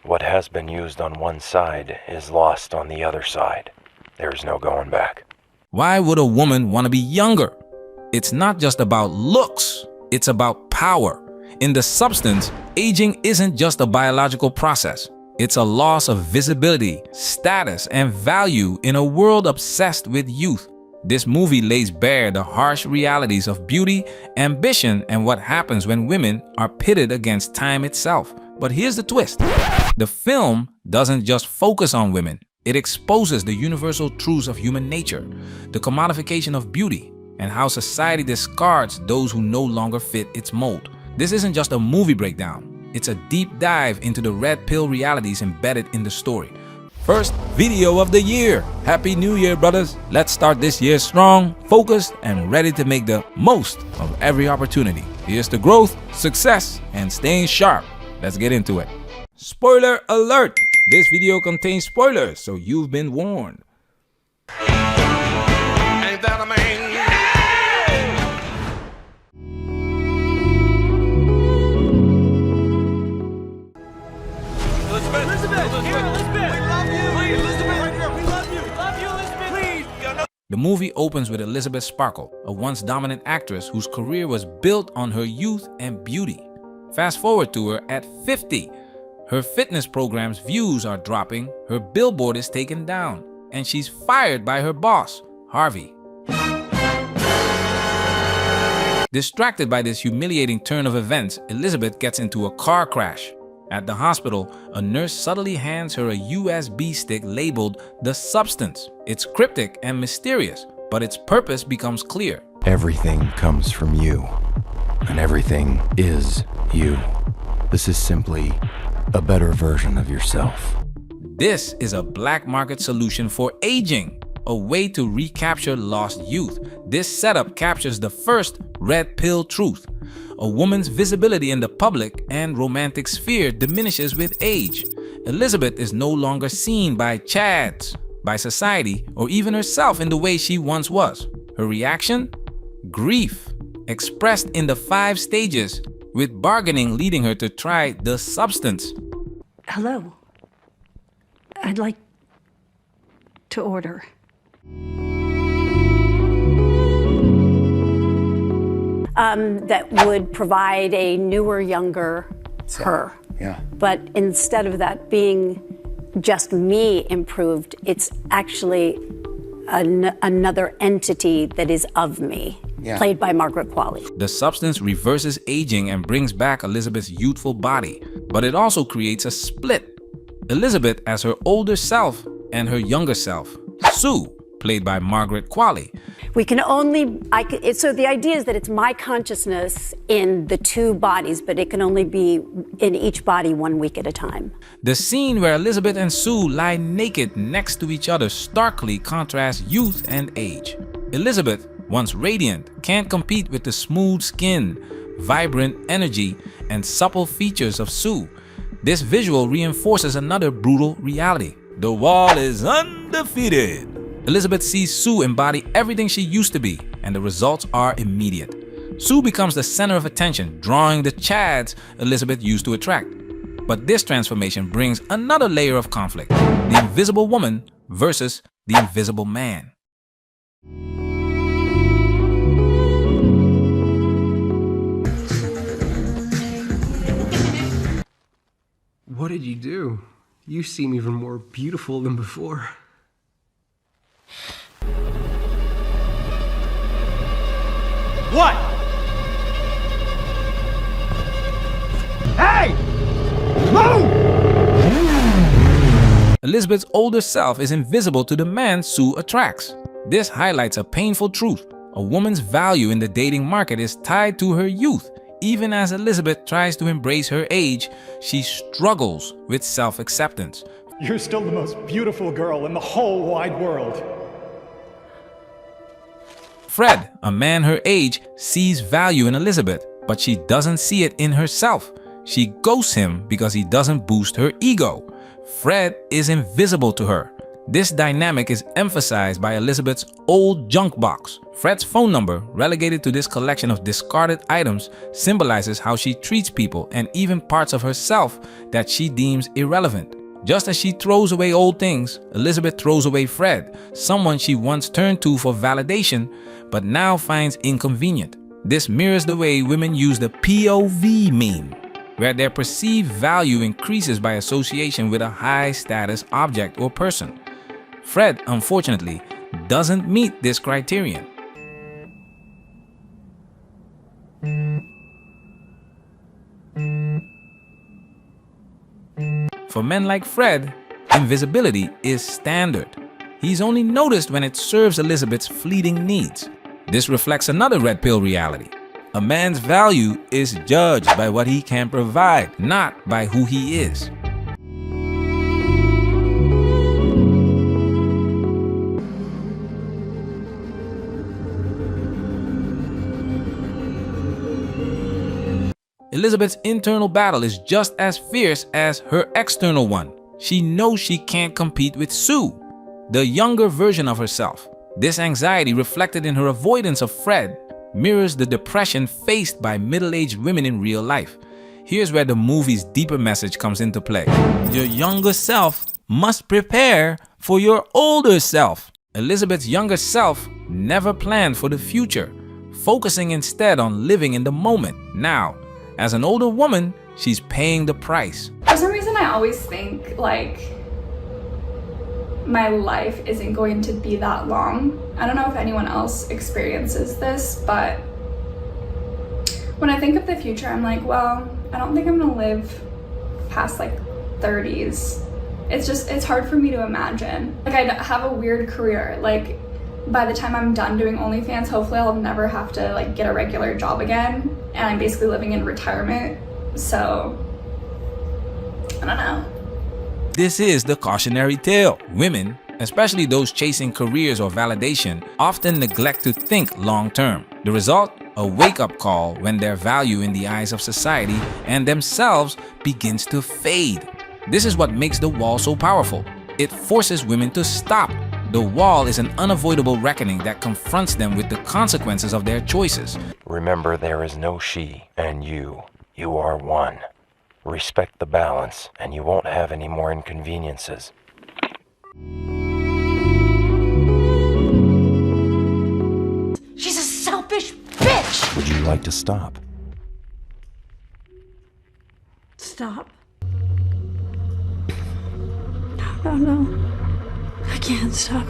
What has been used on one side is lost on the other side. There's no going back. Why would a woman want to be younger? It's not just about looks, it's about power. In The Substance, aging isn't just a biological process. It's a loss of visibility, status, and value in a world obsessed with youth. This movie lays bare the harsh realities of beauty, ambition, and what happens when women are pitted against time itself. But here's the twist. The film doesn't just focus on women. It exposes the universal truths of human nature, the commodification of beauty, and how society discards those who no longer fit its mold. This isn't just a movie breakdown. It's a deep dive into the red pill realities embedded in the story. First video of the year. Happy New Year, brothers. Let's start this year strong, focused, and ready to make the most of every opportunity. Here's to growth, success, and staying sharp. Let's get into it. Spoiler alert! This video contains spoilers, so you've been warned. Ain't that a man? The movie opens with Elisabeth Sparkle, a once dominant actress whose career was built on her youth and beauty. Fast forward to her at 50. Her fitness program's views are dropping, her billboard is taken down, and she's fired by her boss, Harvey. Distracted by this humiliating turn of events, Elisabeth gets into a car crash. At the hospital, a nurse subtly hands her a USB stick labeled The Substance. It's cryptic and mysterious, but its purpose becomes clear. Everything comes from you, and everything is you. This is simply a better version of yourself. This is a black market solution for aging, a way to recapture lost youth. This setup captures the first red pill truth. A woman's visibility in the public and romantic sphere diminishes with age. Elisabeth is no longer seen by chads, by society, or even herself in the way she once was. Her reaction? Grief, expressed in the 5 stages, with bargaining leading her to try The Substance. Hello. I'd like to order. That would provide a newer, younger her. Yeah. But instead of that being just me improved, it's actually another entity that is of me, played by Margaret Qualley. The Substance reverses aging and brings back Elisabeth's youthful body, but it also creates a split. Elisabeth as her older self and her younger self. Sue, played by Margaret Qualley. We can only, so the idea is that it's my consciousness in the 2 bodies, but it can only be in each body 1 week at a time. The scene where Elisabeth and Sue lie naked next to each other starkly contrasts youth and age. Elisabeth, once radiant, can't compete with the smooth skin, vibrant energy, and supple features of Sue. This visual reinforces another brutal reality. The wall is undefeated. Elisabeth sees Sue embody everything she used to be, and the results are immediate. Sue becomes the center of attention, drawing the chads Elisabeth used to attract. But this transformation brings another layer of conflict: the invisible woman versus the invisible man. What did you do? You seem even more beautiful than before. What? Hey! Move! Elisabeth's older self is invisible to the man Sue attracts. This highlights a painful truth. A woman's value in the dating market is tied to her youth. Even as Elisabeth tries to embrace her age, she struggles with self-acceptance. You're still the most beautiful girl in the whole wide world. Fred, a man her age, sees value in Elisabeth, but she doesn't see it in herself. She ghosts him because he doesn't boost her ego. Fred is invisible to her. This dynamic is emphasized by Elisabeth's old junk box. Fred's phone number, relegated to this collection of discarded items, symbolizes how she treats people and even parts of herself that she deems irrelevant. Just as she throws away old things, Elisabeth throws away Fred, someone she once turned to for validation, but now finds inconvenient. This mirrors the way women use the POV meme, where their perceived value increases by association with a high-status object or person. Fred, unfortunately, doesn't meet this criterion. For men like Fred, invisibility is standard. He's only noticed when it serves Elisabeth's fleeting needs. This reflects another red pill reality. A man's value is judged by what he can provide, not by who he is. Elisabeth's internal battle is just as fierce as her external one. She knows she can't compete with Sue, the younger version of herself. This anxiety, reflected in her avoidance of Fred, mirrors the depression faced by middle-aged women in real life. Here's where the movie's deeper message comes into play. Your younger self must prepare for your older self. Elisabeth's younger self never planned for the future, focusing instead on living in the moment, now. As an older woman, she's paying the price. For some reason, I always think like my life isn't going to be that long. I don't know if anyone else experiences this, but when I think of the future, I'm like, well, I don't think I'm gonna live past like 30s. It's hard for me to imagine. Like I have a weird career. Like by the time I'm done doing OnlyFans, hopefully I'll never have to like get a regular job again. And I'm basically living in retirement. So, I don't know. This is the cautionary tale. Women, especially those chasing careers or validation, often neglect to think long-term. The result? A wake-up call when their value in the eyes of society and themselves begins to fade. This is what makes the wall so powerful. It forces women to stop. The wall is an unavoidable reckoning that confronts them with the consequences of their choices. Remember, there is no she and you. You are one. Respect the balance, and you won't have any more inconveniences. She's a selfish bitch! Would you like to stop? Stop. No. I can't stop.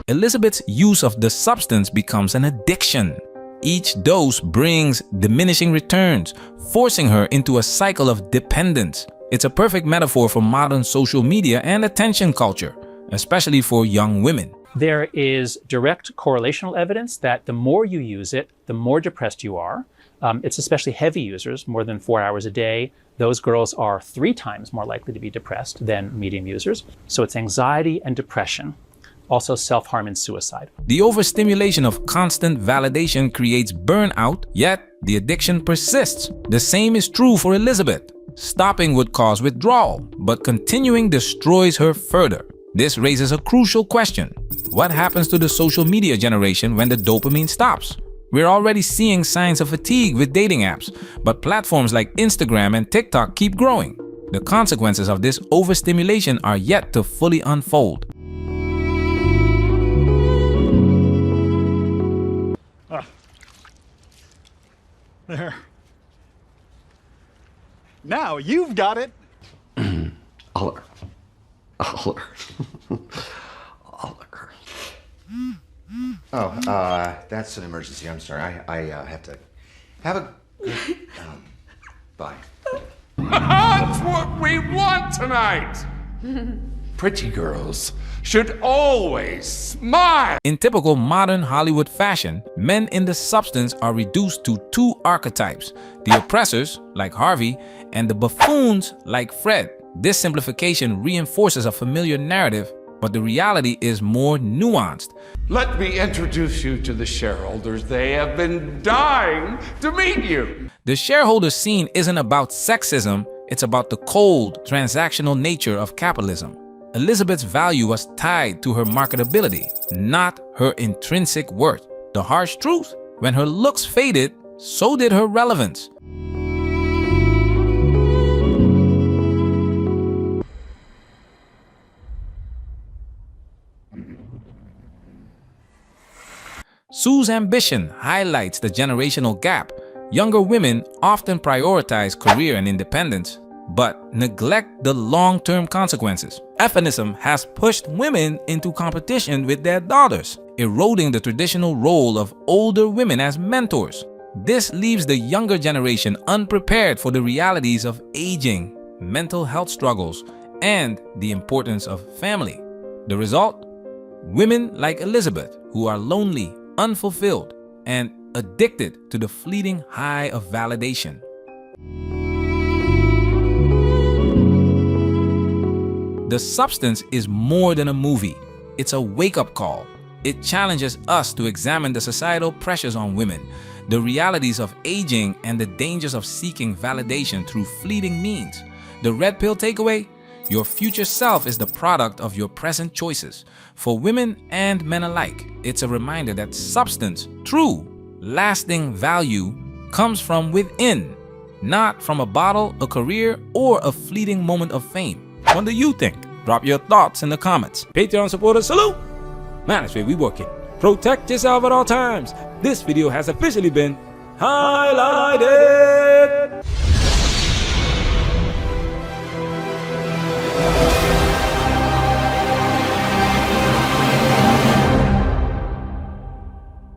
Elisabeth's use of the substance becomes an addiction. Each dose brings diminishing returns, forcing her into a cycle of dependence. It's a perfect metaphor for modern social media and attention culture, especially for young women. There is direct correlational evidence that the more you use it, the more depressed you are. It's especially heavy users, more than 4 hours a day. Those girls are 3 times more likely to be depressed than medium users. So it's anxiety and depression, also self-harm and suicide. The overstimulation of constant validation creates burnout, yet the addiction persists. The same is true for Elisabeth. Stopping would cause withdrawal, but continuing destroys her further. This raises a crucial question. What happens to the social media generation when the dopamine stops? We're already seeing signs of fatigue with dating apps, but platforms like Instagram and TikTok keep growing. The consequences of this overstimulation are yet to fully unfold. There. Now you've got it. Oliver. Oh, that's an emergency. I'm sorry. I have to have a good, bye. That's what we want tonight! Pretty girls should always smile! In typical modern Hollywood fashion, men in the substance are reduced to 2 archetypes: the oppressors, like Harvey, and the buffoons, like Fred. This simplification reinforces a familiar narrative, but the reality is more nuanced. Let me introduce you to the shareholders. They have been dying to meet you. The shareholder scene isn't about sexism, it's about the cold, transactional nature of capitalism. Elisabeth's value was tied to her marketability, not her intrinsic worth. The harsh truth: when her looks faded, so did her relevance. Sue's ambition highlights the generational gap. Younger women often prioritize career and independence, but neglect the long-term consequences. Feminism has pushed women into competition with their daughters, eroding the traditional role of older women as mentors. This leaves the younger generation unprepared for the realities of aging, mental health struggles, and the importance of family. The result? Women like Elisabeth, who are lonely, unfulfilled, and addicted to the fleeting high of validation. The Substance is more than a movie. It's a wake-up call. It challenges us to examine the societal pressures on women, the realities of aging, and the dangers of seeking validation through fleeting means. The red pill takeaway? Your future self is the product of your present choices. For women and men alike, it's a reminder that substance, true, lasting value, comes from within, not from a bottle, a career, or a fleeting moment of fame. What do you think? Drop your thoughts in the comments. Patreon supporters, salute! Man, that's where we working. Protect yourself at all times. This video has officially been highlighted.